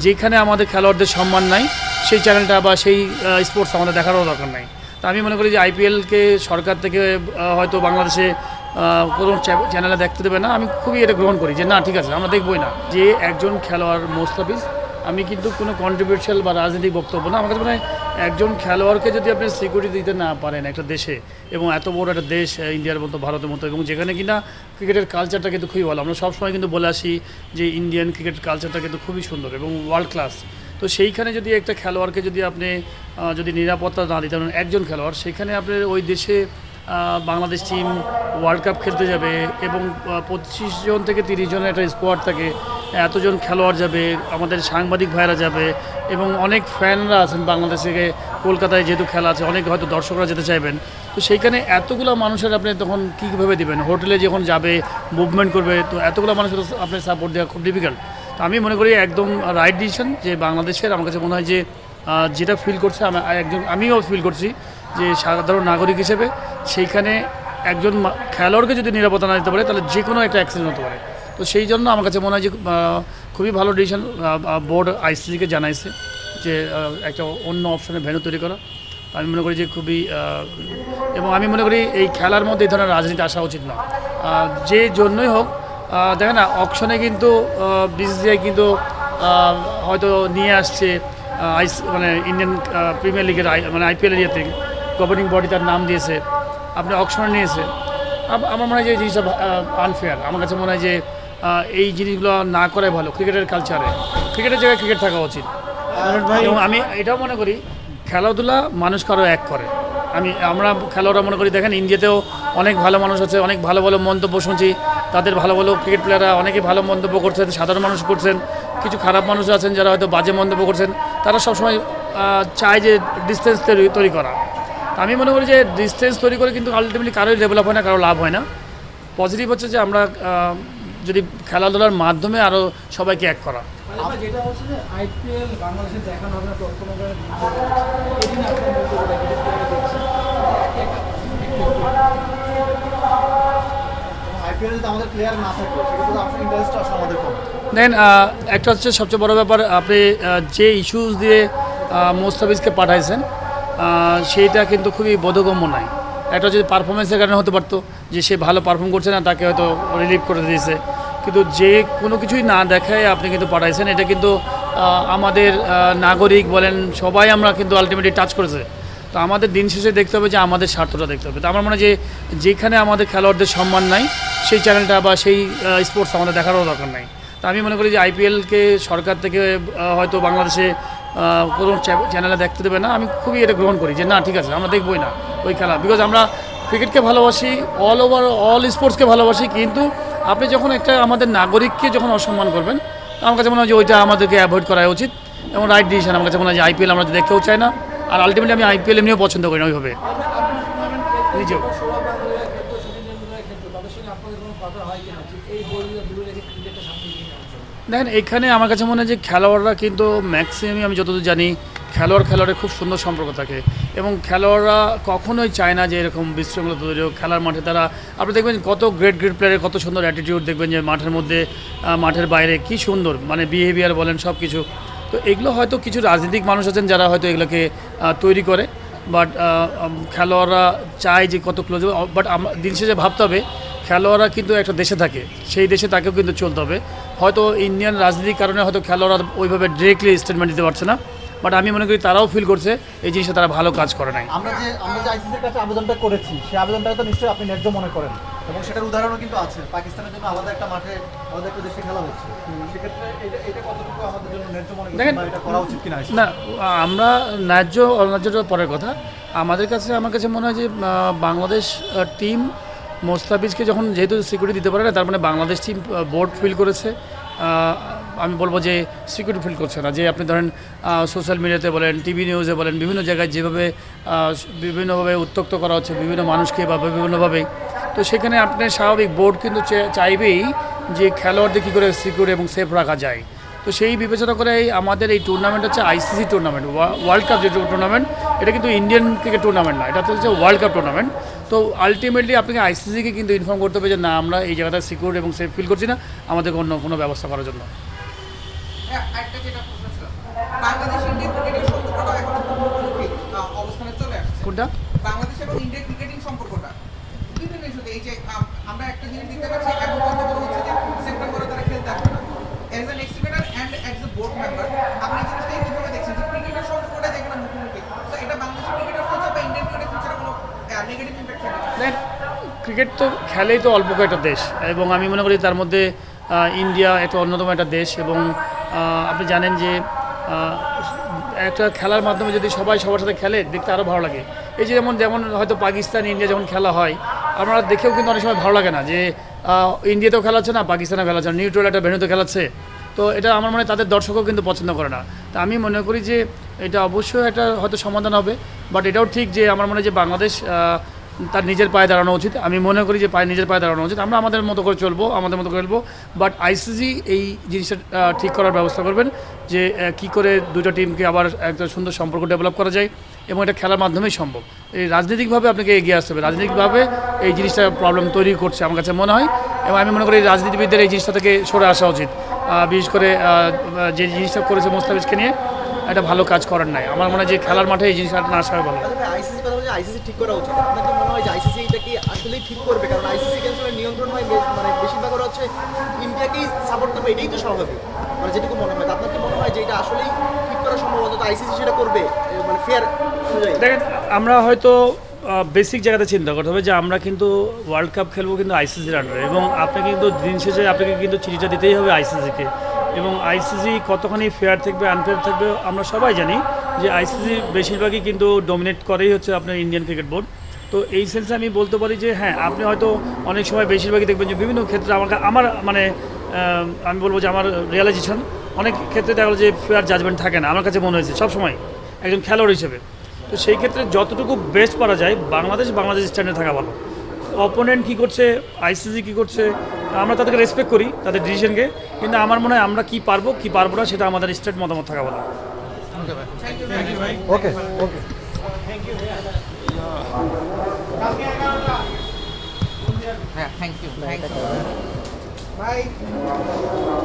যেখানে আমাদের খেলোয়াড়দের সম্মান নাই সেই চ্যানেলটা বা সেই স্পোর্টস আমাদের দেখারও দরকার নাই। তা আমি মনে করি যে আইপিএলকে সরকার থেকে হয়তো বাংলাদেশে কোনো চ্যানেলে দেখতে দেবে না, আমি খুবই এটা গ্রহণ করি যে না ঠিক আছে আমরা দেখবই না। যে একজন খেলোয়াড় মোস্তাফিজ, আমি কিন্তু কোনো কন্ট্রিবিউশনাল বা রাজনৈতিক বক্তব্য না, আমার কাছে মনে হয় একজন খেলোয়াড়কে যদি আপনি সিকিউরিটি দিতে না পারেন একটা দেশে, এবং এত বড় একটা দেশ ইন্ডিয়ার মতো ভারতের মতো, এবং যেখানে কিনা ক্রিকেটের কালচারটা কিন্তু খুবই ভালো, আমরা সবসময় কিন্তু বলে আসি যে ইন্ডিয়ান ক্রিকেট কালচারটা কিন্তু খুবই সুন্দর এবং ওয়ার্ল্ড ক্লাস। তো সেইখানে যদি একটা খেলোয়াড়কে যদি আপনি যদি নিরাপত্তা না দিতে পারেন একজন খেলোয়াড়, সেখানে আপনার ওই দেশে বাংলাদেশ টিম ওয়ার্ল্ড কাপ খেলতে যাবে এবং 25 জন থেকে 30 জনের একটা স্কোয়াড থাকে, এতজন খেলোয়াড় যাবে, আমাদের সাংবাদিক ভাইরা যাবে এবং অনেক ফ্যানরা আছেন বাংলাদেশ থেকে, কলকাতায় যেহেতু খেলা আছে অনেক হয়তো দর্শকরা যেতে চাইবেন। তো সেইখানে এতগুলো মানুষের আপনি তখন কীভাবে দেবেন, হোটেলে যখন যাবে মুভমেন্ট করবে, তো এতগুলো মানুষের আপনি সাপোর্ট দেওয়া খুব ডিফিকাল্ট। তো আমি মনে করি একদম রাইট ডিসিশন যে বাংলাদেশের, আমার কাছে মনে হয় যে যেটা ফিল করছে আমিও ফিল করছি যে সাধারণ নাগরিক হিসেবে সেইখানে একজন খেলোয়াড়কে যদি নিরাপত্তা না দিতে পারে তাহলে যে কোনো একটা অ্যাক্সিডেন্ট হতে পারে। তো সেই জন্য আমার কাছে মনে হয় যে খুবই ভালো ডিসিশন বোর্ড আইসিসিকে জানাইছে যে একটা অন্য অপশনে ভেন্যু তৈরি করা। আমি মনে করি যে খুবই এবং আমি মনে করি এই খেলার মধ্যে এই ধরনের রাজনীতি আসা উচিত না। যে জন্যই হোক দেখেন না, অকশনে কিন্তু বিসিসিআই কিন্তু হয়তো নিয়ে আসছে মানে ইন্ডিয়ান প্রিমিয়ার লিগের মানে আইপিএলের ইয়েতে গভর্নিং বডি তার নাম দিয়েছে, আপনি অকশনে নিয়েছে। আমার মনে হয় যে এই জিনিসটা আনফেয়ার। আমার কাছে মনে হয় যে এই জিনিসগুলো না করাই ভালো। ক্রিকেটের কালচারে ক্রিকেটের জায়গায় ক্রিকেট থাকা উচিত। এবং আমি এটাও মনে করি খেলাধুলা মানুষকে আরও এক করে। আমরা খেলোয়াড়রা মনে করি দেখেন ইন্ডিয়াতেও অনেক ভালো মানুষ আছে, অনেক ভালো ভালো মন্তব্য শুনছি, তাদের ভালো ভালো ক্রিকেট প্লেয়াররা অনেকে ভালো মন্তব্য করছেন, সাধারণ মানুষ করছেন, কিছু খারাপ মানুষ আছেন যারা হয়তো বাজে মন্তব্য করছেন, তারা সবসময় চায় যে ডিস্টেন্স তৈরি করা। আমি মনে করি যে ডিস্টেন্স তৈরি করে কিন্তু আলটিমেটলি কারোই ডেভেলপ হয় না, কারো লাভ হয় না। পজিটিভ হচ্ছে যে আমরা যদি খেলাধুলার মাধ্যমে আরও সবাইকে এক করা। যেটা হচ্ছে যে আইপিএল বাংলাদেশে দেখানো হবে না, দেখেন একটা হচ্ছে সবচেয়ে বড় ব্যাপার, আপনি যে ইস্যুস দিয়ে মোস্তাফিজকে পাঠাইছেন সেইটা কিন্তু খুবই বোধগম্য নয়। একটা যদি পারফরমেন্সের কারণে হতে পারতো যে সে ভালো পারফর্ম করছে না, তাকে হয়তো রিলিভ করে দিয়েছে, কিন্তু যে কোনো কিছুই না দেখায় আপনি কিন্তু পাঠাইছেন, এটা কিন্তু আমাদের নাগরিক বলেন সবাই আমরা কিন্তু আলটিমেটলি টাচ করেছে। তো আমাদের দিন শেষে দেখতে হবে যে আমাদের স্বার্থটা দেখতে হবে। তো আমার মনে হয় যে যেখানে আমাদের খেলোয়াড়দের সম্মান নাই সেই চ্যানেলটা বা সেই স্পোর্টস আমাদের দেখারও দরকার নাই। তো আমি মনে করি যে আইপিএলকে সরকার থেকে হয়তো বাংলাদেশে কোনো চ্যানেলে দেখতে দেবে না, আমি খুবই এটা গ্রহণ করি যে না ঠিক আছে আমরা দেখবই না ওই খেলা। বিকজ আমরা ক্রিকেটকে ভালোবাসি, অল স্পোর্টসকে ভালোবাসি, কিন্তু আপনি যখন একটা আমাদের নাগরিককে যখন অসম্মান করবেন, আমার কাছে মনে হয় যে ওইটা আমাদেরকে অ্যাভয়েড করা উচিত এবং রাইট ডিসিশন। আমার কাছে মনে হয় যে আইপিএল আমরা দেখতেও চাই না, আর আলটিমেটলি আমি আইপিএল এমনিও পছন্দ করি না ওইভাবে নিজেও। দেখেন এখানে আমার কাছে মনে হয় যে খেলোয়াড়রা কিন্তু ম্যাক্সিমামই আমি যতদূর জানি খেলোয়াড়ের খুব সুন্দর সম্পর্ক থাকে এবং খেলোয়াড়রা কখনোই চায় না যে এরকম বিশৃঙ্খলা তৈরি হোক খেলার মাঠে। তারা আপনি দেখবেন কত গ্রেট প্লেয়ারের কত সুন্দর অ্যাটিটিউড দেখবেন যে মাঠের মধ্যে মাঠের বাইরে কি সুন্দর মানে বিহেভিয়ার বলেন সব কিছু। তো এগুলো হয়তো কিছু রাজনৈতিক মানুষ আছেন যারা হয়তো এগুলোকে তৈরি করে, বাট খেলোয়াড়রা চায় যে কত ক্লোজ। বাট দিন শেষে ভাবতে হবে খেলোয়াড়রা কিন্তু একটা দেশে থাকে, সেই দেশে তাকেও কিন্তু চলতে হবে। হয়তো ইন্ডিয়ান রাজনীতির কারণে হয়তো খেলোয়াড়রা ওইভাবে ডিরেক্টলি স্টেটমেন্ট দিতে পারছে না, বাট আমি মনে করি তারাও ফিল করছে এই জিনিসটা তারা ভালো কাজ করে নাই। আমরা যে আইসিসির কাছে আবেদনটা করেছি সেই আবেদনটাকে তো নিশ্চয়ই আপনি ন্যায্য মনে করেন, এবং সেটার উদাহরণও কিন্তু আছে। পাকিস্তানের জন্য আলাদা একটা মাঠে আলাদা একটা দেশে খেলা হচ্ছে, সেক্ষেত্রে এটা কতটুকু আমাদের জন্য ন্যায্য মনে করেন বা এটা করা উচিত কিনা? না, আমরা ন্যায্য অন্যায্যটা পরের কথা। আমার কাছে মনে হয় যে বাংলাদেশ টিম মোস্তাফিজকে যখন যেহেতু সিকিউরিটি দিতে পারে না, তার মানে বাংলাদেশ টিম বোর্ড ফিল করেছে। আমি বলবো যে সিকিউরিটি ফিল করছে না। যে আপনি ধরেন সোশ্যাল মিডিয়াতে বলেন, টিভি নিউজে বলেন, বিভিন্ন জায়গায় যেভাবে বিভিন্নভাবে উত্ত্যক্ত করা হচ্ছে বিভিন্ন মানুষকে বা বিভিন্নভাবে, তো সেখানে আপনার স্বাভাবিক বোর্ড কিন্তু চাইবেই যে খেলোয়াড়দের কী করে সিকিউর এবং সেফ রাখা যায়। তো সেই বিবেচনা করে আমাদের এই টুর্নামেন্ট হচ্ছে আইসিসি টুর্নামেন্ট, ওয়ার্ল্ড কাপ যে টুর্নামেন্ট, এটা কিন্তু ইন্ডিয়ান ক্রিকেট টুর্নামেন্ট না, এটা হচ্ছে ওয়ার্ল্ড কাপ টুর্নামেন্ট। তো আলটিমেটলি আপনাকে আইসিসিকে কিন্তু ইনফর্ম করতে হবে যে না আমরা এই জায়গাটা সিকিউর এবং সেফ ফিল করছি না, আমাদের অন্য কোনো ব্যবস্থা করার জন্য। কোনটা? বাংলাদেশ এবং ইন্ডিয়ার ক্রিকেটিং সম্পর্কটা বিভিন্ন ইস্যুতে এই যে আমরা একটা জিনিস দেখতে পাচ্ছি, এখন কথা বলা হচ্ছে যে সেপ্টেম্বরে তারা খেলতে আসবে না। As an x cricketer and as a board member আপনি এই জিনিসটাই কিভাবে দেখছেন যে ক্রিকেটের সম্পর্কটা যেখানে মুখোমুখি, তো এটা বাংলাদেশের ক্রিকেটের ফিউচার বা ইন্ডিয়ান ক্রিকেটের ফিউচারে কোনো নেগেটিভ ইম্প্যাক্ট ফেলবে? দেখেন, ক্রিকেট তো খেলেই তো অল্প কয়েকটা দেশ, এবং আমি মনে করি তার মধ্যে ইন্ডিয়া একটা অন্যতম একটা দেশ। এবং আপনি জানেন যে একটা খেলার মাধ্যমে যদি সবাই সবার সাথে খেলে দেখতে আরও ভালো লাগে। এই যে যেমন যেমন হয়তো পাকিস্তান ইন্ডিয়া যখন খেলা হয়, আমরা দেখেও কিন্তু অনেক সময় ভালো লাগে না যে ইন্ডিয়াতেও খেলা হচ্ছে না, পাকিস্তানেও খেলা হচ্ছে না, নিউট্রাল একটা ভেন্যুতে খেলাচ্ছে। তো এটা আমার মনে হয় তাদের দর্শকও কিন্তু পছন্দ করে না। তা আমি মনে করি যে এটা অবশ্যই একটা হয়তো সমাধান হবে, বাট এটাও ঠিক যে আমার মনে হয় যে বাংলাদেশ তার নিজের পায়ে দাঁড়ানো উচিত। আমি মনে করি যে নিজের পায়ে দাঁড়ানো উচিত। আমরা আমাদের মতো করে চলবো, আমাদের মতো করে খেলবো, বাট আইসিসি এই জিনিসটা ঠিক করার ব্যবস্থা করবেন যে কী করে দুটো টিমকে আবার একটা সুন্দর সম্পর্ক ডেভেলপ করা যায়, এবং এটা খেলার মাধ্যমেই সম্ভব। এই রাজনৈতিকভাবে আপনাকে এগিয়ে আসতে হবে, রাজনৈতিকভাবে এই জিনিসটা প্রবলেম তৈরি করছে আমার কাছে মনে হয়। এবং আমি মনে করি রাজনীতিবিদদের এই জিনিসটা থেকে সরে আসা উচিত। বিশেষ করে যে জিনিসটা করেছে মোস্তাফিজকে নিয়ে, একটা ভালো কাজ করার নাই। আমার মনে হয় যে খেলার মাঠে এই জিনিসটা না আসা ভালো। আইসিসি কথা বলছে, আইসিসি ঠিক করা উচিত। আপনার কি মনে হয় যে আইসিসি এটা কি আসলেই ঠিক করবে? কারণ আইসিসি কে আসলে নিয়ন্ত্রণ হয় মানে বেশিরভাগ ওরা হচ্ছে ইন্ডিয়াকেই সাপোর্ট করবে, এটাই তো স্বাভাবিক, মানে যেটুকু মনে হয়। আপনার কি মনে হয় যে এটা আসলেই ঠিক করা সম্ভব, অন্তত আইসিসি সেটা করবে মানে ফেয়ার অনুযায়ী? দেখেন, আমরা হয়তো বেসিক জায়গাতে চিন্তা করতে হবে যে আমরা কিন্তু ওয়ার্ল্ড কাপ খেলবো কিন্তু আইসিসির আন্ডারে, এবং আপনি কিন্তু দিন শেষে আপনাকে কিন্তু চিঠিটা দিতেই হবে আইসিসিকে। এবং আইসিসি কতখানি ফেয়ার থাকবে আনফেয়ার থাকবে আমরা সবাই জানি যে আইসিসি বেশিরভাগই কিন্তু ডমিনেট করেই হচ্ছে আপনার ইন্ডিয়ান ক্রিকেট বোর্ড। তো এই সেন্সে আমি বলতে পারি যে হ্যাঁ, আপনি হয়তো অনেক সময় বেশিরভাগই দেখবেন যে বিভিন্ন ক্ষেত্রে আমার মানে আমি বলবো যে আমার রিয়েলাইজেশন অনেক ক্ষেত্রে দেখা গেলো যে ফেয়ার জাজমেন্ট থাকে না, আমার কাছে মনে হয়েছে সবসময় একজন খেলোয়াড় হিসেবে। তো সেই ক্ষেত্রে যতটুকু বেস্ট করা যায় বাংলাদেশ স্ট্যান্ডে থাকা ভালো। অপোনেন্ট কী করছে, আইসিসি কী করছে, আমরা তাদেরকে রেসপেক্ট করি তাদের ডিসিশনকে, কিন্তু আমার মনে হয় আমরা কী পারবো কী পারবো না সেটা আমাদের স্টেট মতামত থাকা ভালো। ওকে ওকে হ্যাঁ, থ্যাংক ইউ ভাই।